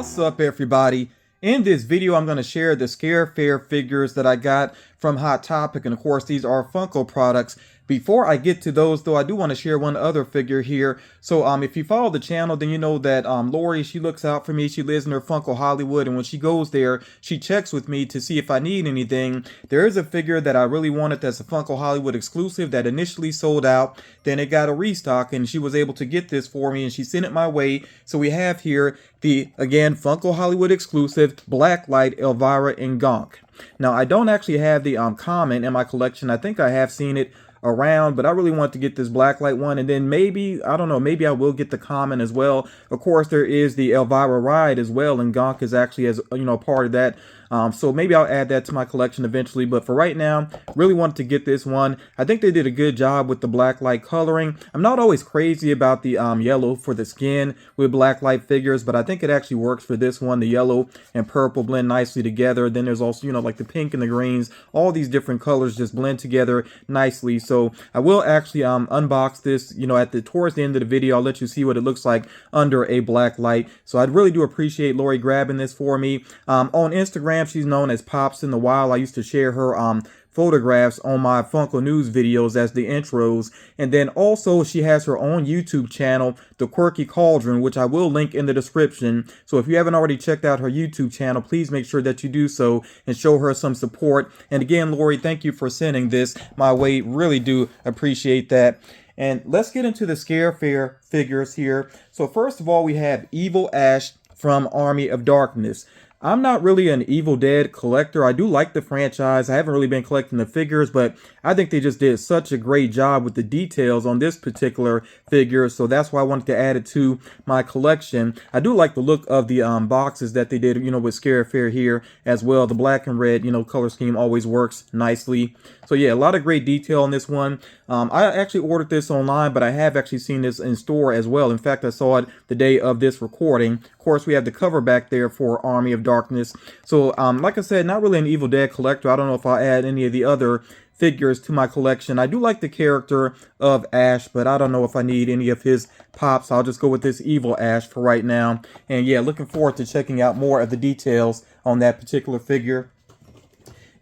What's up, everybody? In this video, I'm going to share the Scare Fair figures that I got from Hot Topic, and of course, these are Funko products. Before I get to those, though, I do want to share one other figure here. So, if you follow the channel, then you know that Lori, she looks out for me. She lives in her Funko Hollywood, and when she goes there, she checks with me to see if I need anything. There is a figure that I really wanted that's a Funko Hollywood exclusive that initially sold out. Then it got a restock, and she was able to get this for me, and she sent it my way. So we have here the, again, Funko Hollywood exclusive Blacklight Elvira and Gonk. Now, I don't actually have the common in my collection. I think I have seen it around, but I really want to get this Blacklight one, and then maybe, I don't know, maybe I will get the common as well. Of course, there is the Elvira ride as well, and Gonk is actually, as you know, part of that. So maybe I'll add that to my collection eventually, but for right now, really wanted to get this one. I think they did a good job with the Blacklight coloring. I'm not always crazy about the yellow for the skin with Blacklight figures, but I think it actually works for this one. The yellow and purple blend nicely together. Then there's also, you know, like the pink and the greens. All these different colors just blend together nicely. So I will actually unbox this, you know, towards the end of the video. I'll let you see what it looks like under a Blacklight. So I really do appreciate Lori grabbing this for me. On Instagram, she's known as Pops in the Wild. I used to share her photographs on my Funko News videos as the intros. And then also she has her own YouTube channel, The Quirky Cauldron, which I will link in the description. So if you haven't already checked out her YouTube channel, please make sure that you do so and show her some support. And again, Lori, thank you for sending this my way. Really do appreciate that. And let's get into the Scare Fair figures here. So first of all, we have Evil Ash from Army of Darkness. I'm not really an Evil Dead collector. I do like the franchise. I haven't really been collecting the figures, but I think they just did such a great job with the details on this particular figure. So that's why I wanted to add it to my collection. I do like the look of the boxes that they did, you know, with Scare Fair here as well. The black and red, you know, color scheme always works nicely. So yeah, a lot of great detail on this one. I actually ordered this online, but I have actually seen this in store as well. In fact, I saw it the day of this recording. Of course, we have the cover back there for Army of Darkness. So, like I said, not really an Evil Dead collector. I don't know if I'll add any of the other figures to my collection. I do like the character of Ash, but I don't know if I need any of his pops. I'll just go with this Evil Ash for right now. And yeah, looking forward to checking out more of the details on that particular figure.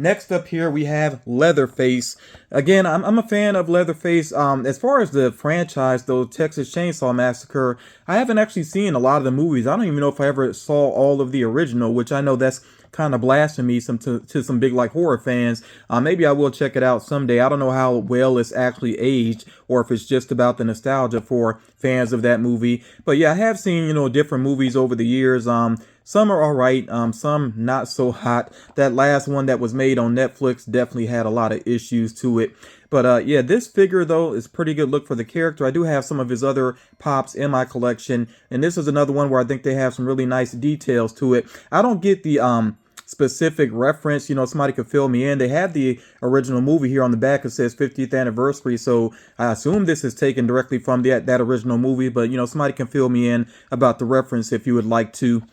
Next up here, we have Leatherface. Again, I'm a fan of Leatherface. As far as the franchise, though, Texas Chainsaw Massacre, I haven't actually seen a lot of the movies. I don't even know if I ever saw all of the original, which I know that's kind of blasphemy to some big like horror fans. Maybe I will check it out someday. I don't know how well it's actually aged or if it's just about the nostalgia for fans of that movie. But yeah, I have seen, you know, different movies over the years. Some are all right, some not so hot. That last one that was made on Netflix definitely had a lot of issues to it. But yeah, this figure, though, is pretty good look for the character. I do have some of his other pops in my collection, and this is another one where I think they have some really nice details to it. I don't get the specific reference, you know, somebody could fill me in. They have the original movie here on the back. It says 50th anniversary, so I assume this is taken directly from that original movie, but, you know, somebody can fill me in about the reference if you would like to.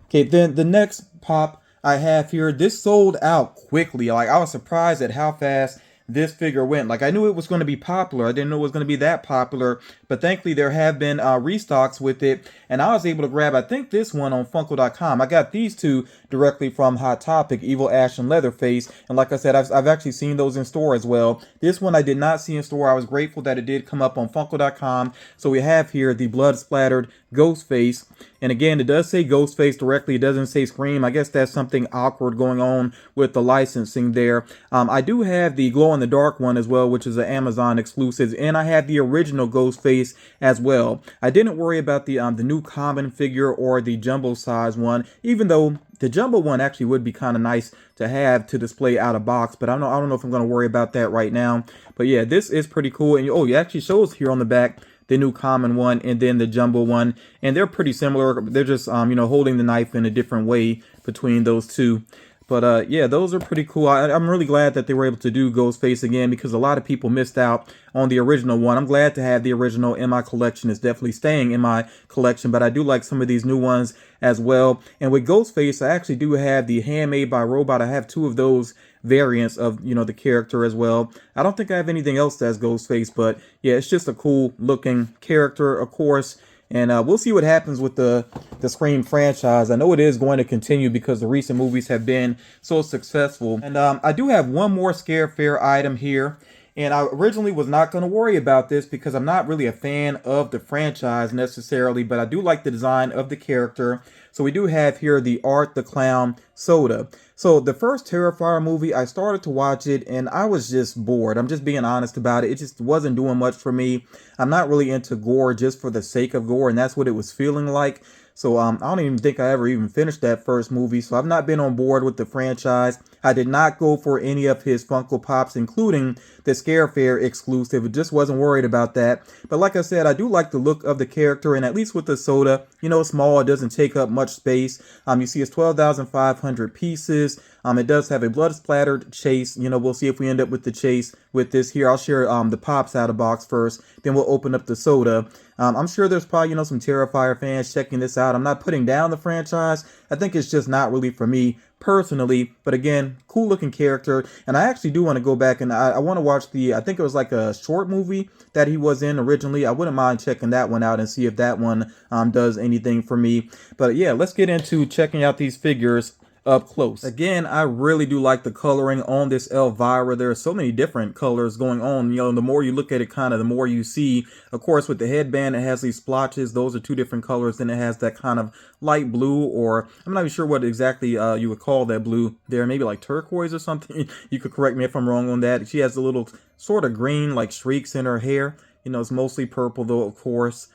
Okay, then the next pop I have here, this sold out quickly. Like, I was surprised at how fast this figure went. Like, I knew it was going to be popular. I didn't know it was going to be that popular, but thankfully there have been restocks with it, and I was able to grab, I think, this one on Funko.com. I got these two directly from Hot Topic, Evil Ash and Leatherface, and like I said, I've actually seen those in store as well. This one I did not see in store. I was grateful that it did come up on Funko.com. So we have here the blood-splattered Ghostface, and again, it does say Ghostface directly. It doesn't say Scream. I guess that's something awkward going on with the licensing there. I do have the glow-in-the-dark one as well, which is an Amazon exclusive, and I have the original Ghostface as well. I didn't worry about the new common figure or the jumbo size one, even though the jumbo one actually would be kind of nice to have to display out of box, but I don't know if I'm going to worry about that right now. But yeah, this is pretty cool. And oh, it actually shows here on the back the new common one and then the jumbo one, and they're pretty similar. They're just you know, holding the knife in a different way between those two. But yeah, those are pretty cool. I'm really glad that they were able to do Ghostface again, because a lot of people missed out on the original one. I'm glad to have the original in my collection. It's definitely staying in my collection, but I do like some of these new ones as well. And with Ghostface, I actually do have the Handmade by Robot. I have two of those variants of, you know, the character as well. I don't think I have anything else that's Ghostface, but yeah, it's just a cool looking character. Of course, And we'll see what happens with the Scream franchise. I know it is going to continue because the recent movies have been so successful. And I do have one more Scare Fair item here. And I originally was not going to worry about this because I'm not really a fan of the franchise necessarily, but I do like the design of the character. So we do have here the Art the Clown soda. So the first Terrifier movie, I started to watch it and I was just bored. I'm just being honest about it. It just wasn't doing much for me. I'm not really into gore just for the sake of gore, and that's what it was feeling like. So I don't even think I ever even finished that first movie. So I've not been on board with the franchise. I did not go for any of his Funko Pops, including the Scare Fair exclusive. Just wasn't worried about that. But like I said, I do like the look of the character, and at least with the soda, you know, small, it doesn't take up much space. You see it's 12,500 pieces. It does have a blood splattered chase. You know, we'll see if we end up with the chase with this here. I'll share the Pops out of box first, then we'll open up the soda. I'm sure there's probably, you know, some Terrifier fans checking this out. I'm not putting down the franchise. I think it's just not really for me personally. But again, cool looking character. And I actually do want to go back and I want to watch I think it was like a short movie that he was in originally. I wouldn't mind checking that one out and see if that one does anything for me. But yeah, let's get into checking out these figures up close. Again, I really do like the coloring on this Elvira. There are so many different colors going on. You know, the more you look at it, kind of the more you see. Of course, with the headband, it has these splotches. Those are two different colors. Then it has that kind of light blue, or I'm not even sure what exactly you would call that blue there. Maybe like turquoise or something. You could correct me if I'm wrong on that. She has a little sort of green like streaks in her hair. You know, it's mostly purple though, of course.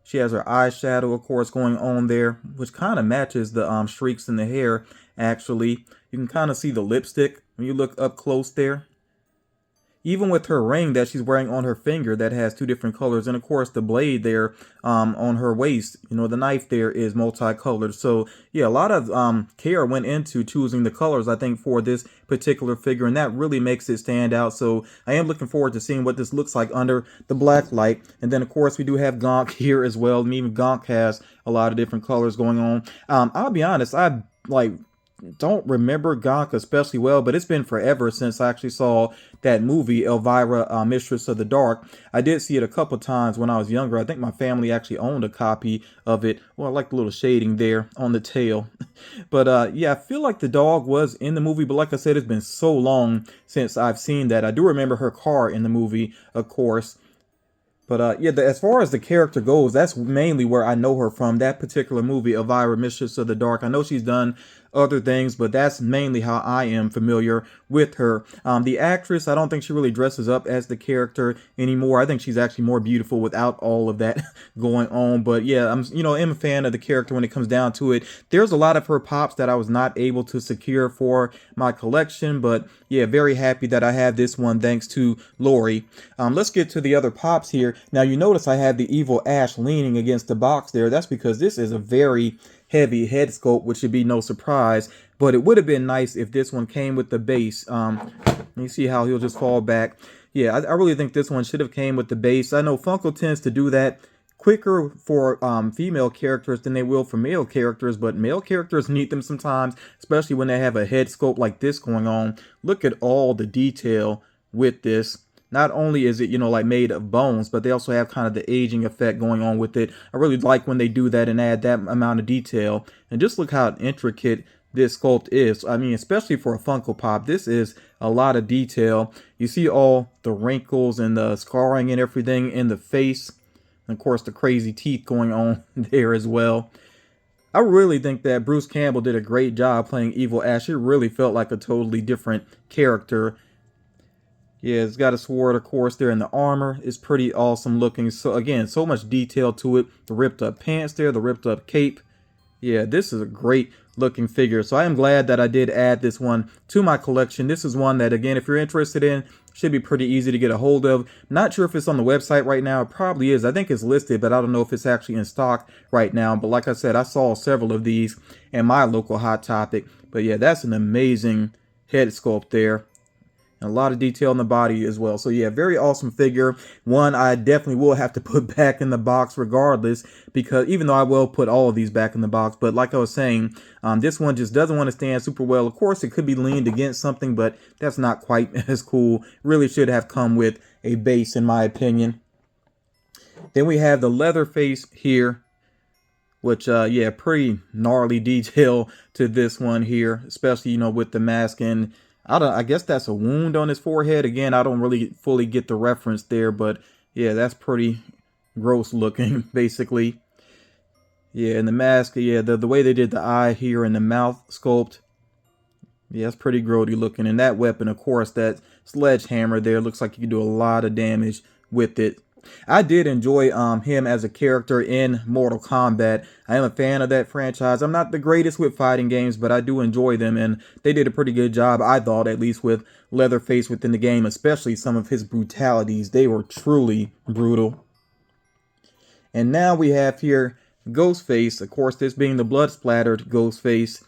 She has her eyeshadow, of course, going on there, which kind of matches the streaks in the hair. Actually, you can kind of see the lipstick when you look up close there. Even with her ring that she's wearing on her finger that has two different colors. And of course the blade there on her waist, you know, the knife there is multicolored. So yeah, a lot of care went into choosing the colors, I think, for this particular figure. And that really makes it stand out. So I am looking forward to seeing what this looks like under the black light. And then of course we do have Gonk here as well. And even Gonk has a lot of different colors going on. I'll be honest, I don't remember Gonk especially well, but it's been forever since I actually saw that movie Elvira, Mistress of the Dark. I did see it a couple times when I was younger. I think my family actually owned a copy of it. Well, I like the little shading there on the tail. But yeah, I feel like the dog was in the movie, but like I said, it's been so long since I've seen that. I do remember her car in the movie, of course. But yeah, as far as the character goes, that's mainly where I know her from, that particular movie, Elvira, Mistress of the Dark. I know she's done other things, but that's mainly how I am familiar with her. The actress, I don't think she really dresses up as the character anymore. I think she's actually more beautiful without all of that going on. But yeah, I'm a fan of the character when it comes down to it. There's a lot of her pops that I was not able to secure for my collection, but yeah, very happy that I have this one thanks to Lori. Let's get to the other pops here. Now you notice I have the Evil Ash leaning against the box there. That's because this is a very heavy head sculpt, which should be no surprise, but it would have been nice if this one came with the base. Let me see how he'll just fall back. Yeah, I really think this one should have came with the base. I know Funko tends to do that quicker for female characters than they will for male characters, but male characters need them sometimes, especially when they have a head sculpt like this going on. Look at all the detail with this. Not only is it, like made of bones, but they also have kind of the aging effect going on with it. I really like when they do that and add that amount of detail. And just look how intricate this sculpt is. I mean, especially for a Funko Pop, this is a lot of detail. You see all the wrinkles and the scarring and everything in the face. And of course, the crazy teeth going on there as well. I really think that Bruce Campbell did a great job playing Evil Ash. It really felt like a totally different character. Yeah, it's got a sword, of course, there in the armor. It's pretty awesome looking. So again, so much detail to it. The ripped up pants there, the ripped up cape. Yeah, this is a great looking figure. So I am glad that I did add this one to my collection. This is one that, again, if you're interested in, should be pretty easy to get a hold of. Not sure if it's on the website right now. It probably is. I think it's listed, but I don't know if it's actually in stock right now. But like I said, I saw several of these in my local Hot Topic. But yeah, that's an amazing head sculpt there. And a lot of detail in the body as well. So yeah, very awesome figure. One I definitely will have to put back in the box regardless, because even though I will put all of these back in the box, but like I was saying, this one just doesn't want to stand super well. Of course, it could be leaned against something, but that's not quite as cool. Really should have come with a base in my opinion. Then we have the Leatherface here. which yeah, pretty gnarly detail to this one here, especially, you know, with the mask. And I guess that's a wound on his forehead. Again, I don't really fully get the reference there, but yeah, that's pretty gross looking, basically. Yeah, and the mask, yeah, the way they did the eye here and the mouth sculpt, yeah, it's pretty grody looking. And that weapon, of course, that sledgehammer there, looks like you can do a lot of damage with it. I did enjoy him as a character in Mortal Kombat. I am a fan of that franchise. I'm not the greatest with fighting games, but I do enjoy them, and they did a pretty good job, I thought, at least with Leatherface within the game, especially some of his brutalities. They were truly brutal. And now we have here Ghostface, of course, this being the blood-splattered Ghostface.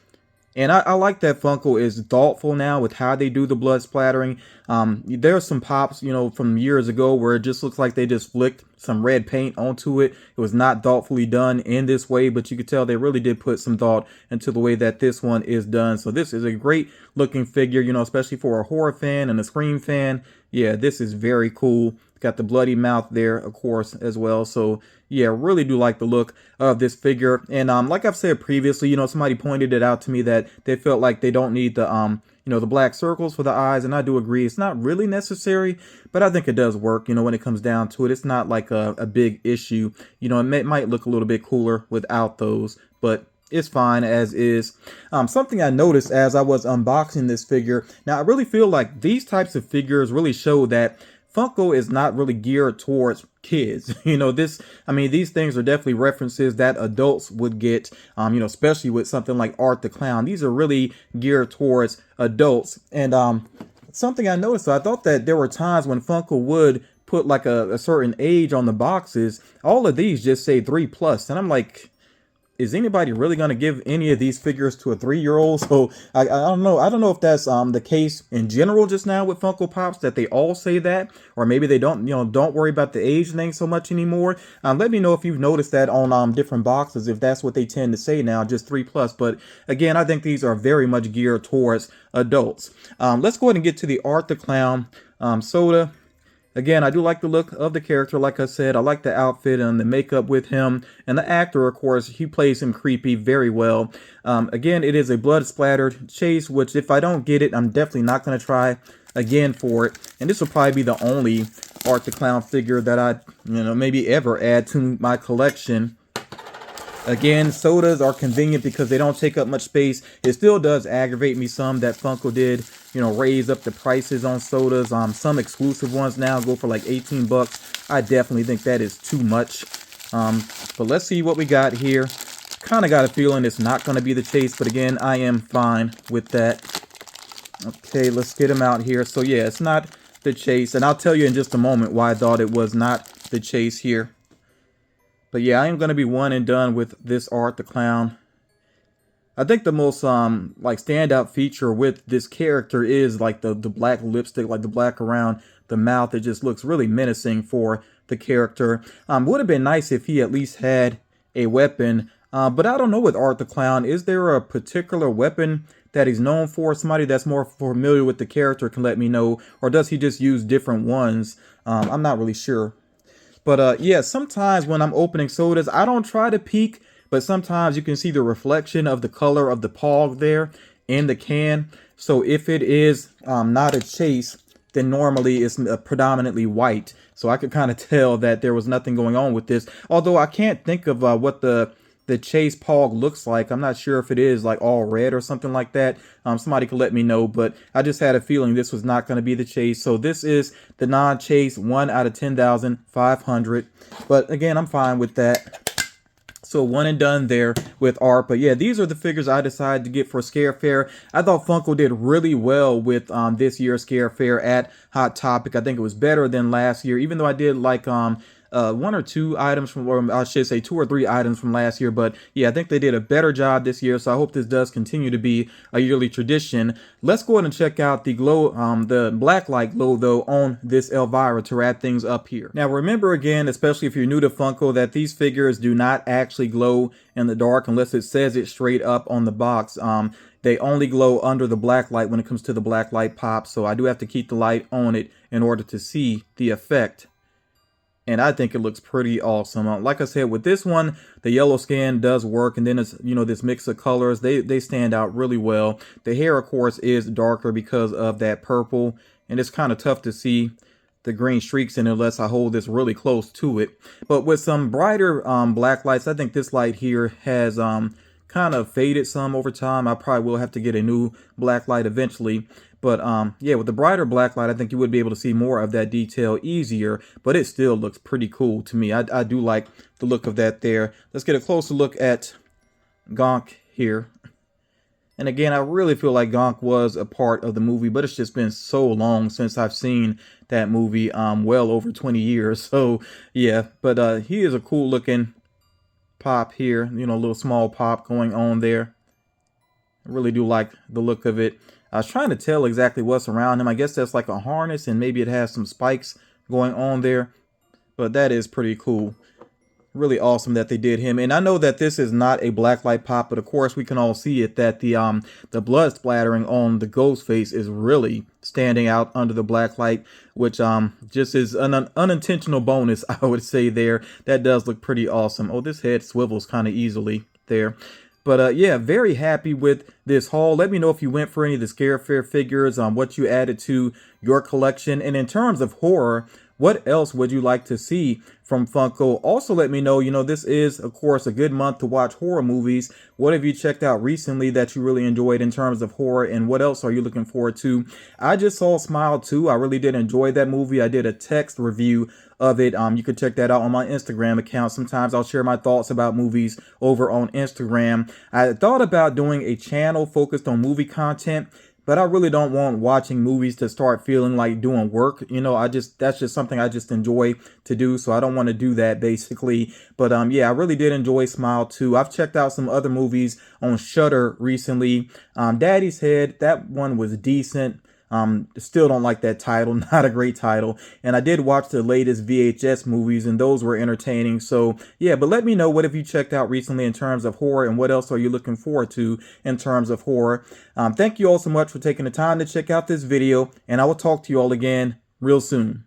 And I like that Funko is thoughtful now with how they do the blood splattering. There's some pops, you know, from years ago where it just looks like they just flicked some red paint onto it. It was not thoughtfully done in this way, but you could tell they really did put some thought into the way that this one is done. So this is a great looking figure, you know, especially for a horror fan and a Scream fan. Yeah, this is very cool. Got the bloody mouth there, of course, as well. So yeah, really do like the look of this figure. And like I've said previously, you know, somebody pointed it out to me that they felt like they don't need the you know, the black circles for the eyes, and I do agree. It's not really necessary, but I think it does work, you know, when it comes down to it. It's not like a big issue. You know, it might look a little bit cooler without those, but it's fine as is. Something I noticed as I was unboxing this figure, now I really feel like these types of figures really show that Funko is not really geared towards kids. You know, I mean, these things are definitely references that adults would get, you know, especially with something like Art the Clown. These are really geared towards adults. And something I noticed, I thought that there were times when Funko would put like a certain age on the boxes. All of these just say 3+. And I'm like, is anybody really going to give any of these figures to a 3-year-old? So I don't know. I don't know if that's the case in general just now with Funko Pops, that they all say that, or maybe they don't, you know, don't worry about the age thing so much anymore. Let me know if you've noticed that on different boxes, if that's what they tend to say now, just 3+. But again, I think these are very much geared towards adults. Let's go ahead and get to the Art the Clown soda. Again, I do like the look of the character. Like I said, I like the outfit and the makeup with him. And the actor, of course, he plays him creepy very well. Again, it is a blood-splattered chase, which if I don't get it, I'm definitely not going to try again for it. And this will probably be the only Art the Clown figure that I, you know, maybe ever add to my collection. Again, sodas are convenient because they don't take up much space. It still does aggravate me some that Funko did, you know, raise up the prices on sodas. Some exclusive ones now go for like 18 bucks. I definitely think that is too much. But let's see what we got here. Kind of got a feeling it's not going to be the chase, but again, I am fine with that. Okay, let's get him out here. So yeah, it's not the chase, and I'll tell you in just a moment why I thought it was not the chase here. But yeah, I am going to be one and done with this Art the Clown. I think the most like standout feature with this character is like the black lipstick, like the black around the mouth. It just looks really menacing for the character. Would have been nice if he at least had a weapon. But I don't know with Art the Clown. Is there a particular weapon that he's known for? Somebody that's more familiar with the character can let me know. Or does he just use different ones? I'm not really sure. But yeah, sometimes when I'm opening sodas, I don't try to peek, but sometimes you can see the reflection of the color of the pog there in the can. So if it is not a chase, then normally it's predominantly white. So I could kind of tell that there was nothing going on with this. Although I can't think of what the chase pog looks like. I'm not sure if it is like all red or something like that. Somebody could let me know, but I just had a feeling this was not going to be the chase. So this is the non-chase, 1 out of 10,500. But again, I'm fine with that. So one and done there with Art. But yeah, these are the figures I decided to get for Scare Fair. I thought Funko did really well with this year's Scare Fair at Hot Topic. I think it was better than last year, even though I did like 1 or 2 items from, or I should say 2 or 3 items from last year. But yeah, I think they did a better job this year. So I hope this does continue to be a yearly tradition. Let's go ahead and check out the glow, the black light glow though on this Elvira to wrap things up here. Now remember again, especially if you're new to Funko, that these figures do not actually glow in the dark unless it says it straight up on the box. They only glow under the black light when it comes to the black light pop. So I do have to keep the light on it in order to see the effect. and I think it looks pretty awesome. Like I said, with this one, the yellow skin does work, and then it's, you know, this mix of colors, they stand out really well. The hair, of course, is darker because of that purple, and it's kind of tough to see the green streaks in it unless I hold this really close to it. But with some brighter black lights, I think this light here has kind of faded some over time. I probably will have to get a new black light eventually. But yeah, with the brighter black light, I think you would be able to see more of that detail easier, but it still looks pretty cool to me. I do like the look of that there. Let's get a closer look at Gonk here. And again, I really feel like Gonk was a part of the movie, but it's just been so long since I've seen that movie, well over 20 years. So yeah, but he is a cool looking pop here, you know, a little small pop going on there. I really do like the look of it. I was trying to tell exactly what's around him. I guess that's like a harness, and maybe it has some spikes going on there, but that is pretty cool. Really awesome that they did him. And I know that this is not a blacklight pop, but of course we can all see it, that the blood splattering on the ghost face is really standing out under the blacklight, which just is an unintentional bonus, I would say there. That does look pretty awesome. Oh, this head swivels kind of easily there. But yeah, very happy with this haul. Let me know if you went for any of the Scare Fair figures, what you added to your collection. And in terms of horror, what else would you like to see from Funko? Also, let me know, you know, this is, of course, a good month to watch horror movies. What have you checked out recently that you really enjoyed in terms of horror, and what else are you looking forward to? I just saw Smile 2. I really did enjoy that movie. I did a text review of it. You can check that out on my Instagram account. Sometimes I'll share my thoughts about movies over on Instagram. I thought about doing a channel focused on movie content, but I really don't want watching movies to start feeling like doing work. You know, that's just something I just enjoy to do, so I don't want to do that basically. But yeah, I really did enjoy Smile 2. I've checked out some other movies on Shudder recently. Daddy's Head, that one was decent. Still don't like that title, not a great title. And I did watch the latest VHS movies, and those were entertaining. So yeah, but let me know, what have you checked out recently in terms of horror, and what else are you looking forward to in terms of horror? Thank you all so much for taking the time to check out this video, and I will talk to you all again real soon.